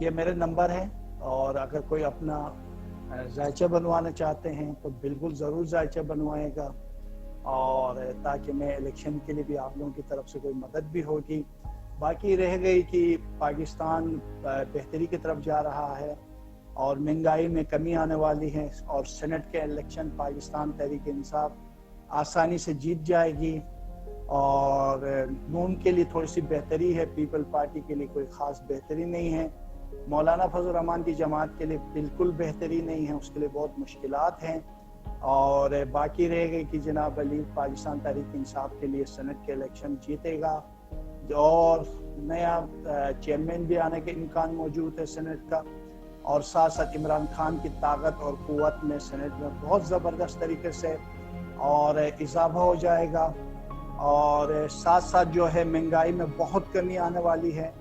ये मेरे नंबर है, और अगर कोई अपना जायचा बनवाना चाहते हैं तो बिल्कुल ज़रूर जायचा बनवाएगा, और ताकि मैं इलेक्शन के लिए भी आप लोगों की तरफ से कोई मदद भी होगी। बाकी रह गई कि पाकिस्तान बेहतरी की तरफ जा रहा है और महंगाई में कमी आने वाली है, और सेनेट के इलेक्शन पाकिस्तान तहरीक इंसाफ आसानी से जीत जाएगी, और नून के लिए थोड़ी सी बेहतरी है, पीपल पार्टी के लिए कोई ख़ास बेहतरी नहीं है, मौलाना फजल रहमान की जमात के लिए बिल्कुल बेहतरी नहीं है, उसके लिए बहुत मुश्किलात हैं। और बाकी रह गई कि जनाब अली पाकिस्तान तहरीक इंसाफ के लिए सेनेट के इलेक्शन जीतेगा, और नया चेयरमैन भी आने के इम्कान मौजूद है सेनेट का, और साथ साथ इमरान खान की ताकत और क़ुव्वत में सेनेट में बहुत ज़बरदस्त तरीके से और इजाफा हो जाएगा, और साथ साथ जो है महंगाई में बहुत कमी आने वाली है,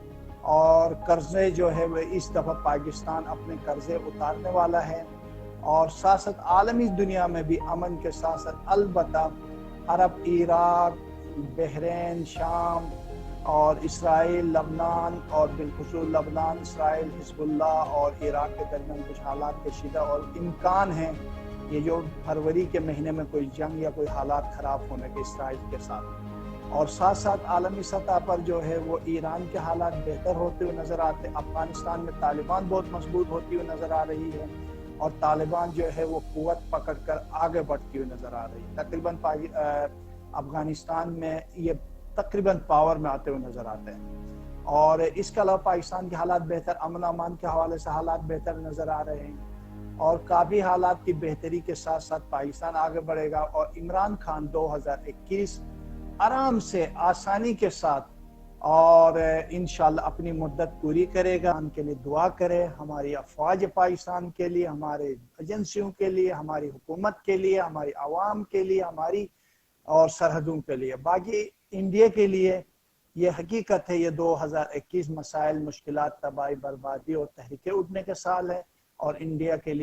और कर्जे जो है वो इस दफ़ा पाकिस्तान अपने कर्जे उतारने वाला है, और साथ साथ आलमी दुनिया में भी अमन के साथ साथ अलबत्ता अरब, इराक, बहरीन, शाम और इसराइल, लबनान, और बिलखुसूस लबनान, इसराइल, हिजबुल्लाह और इराक के दरमियान कुछ हालात कशीदा और इम्कान है ये जो फरवरी के महीने में कोई जंग या कोई हालात ख़राब होने के इसराइल के साथ। और साथ साथ आलमी सतह पर जो है वो ईरान के हालात बेहतर होते हुए नज़र आते हैं, अफगानिस्तान में तालिबान बहुत मजबूत होती हुई नज़र आ रही है, और तालिबान जो है वो कुव्वत पकड़ कर आगे बढ़ती हुई नज़र आ रही है। तकरीबन अफगानिस्तान में ये तकरीबन पावर में आते हुए नज़र आते हैं, और इसके अलावा पाकिस्तान के हालात बेहतर, अमन अमान के हवाले से हालात बेहतर नज़र आ रहे हैं, और काफ़ी हालात की बेहतरी के साथ साथ पाकिस्तान आगे बढ़ेगा, और इमरान खान 2021 आराम से आसानी के साथ और इंशाल्लाह अपनी मुद्दत पूरी करेगा। उनके लिए दुआ करें, हमारी अफवाज पाकिस्तान के लिए, हमारे एजेंसियों के लिए, हमारी हुकूमत के लिए, हमारी आवाम के लिए, हमारी और सरहदों के लिए। बाकी इंडिया के लिए ये हकीकत है, ये 2021 मसाइल, मुश्किलात, तबाही, बर्बादी और तहरीकें उठने के साल है, और इंडिया के लिए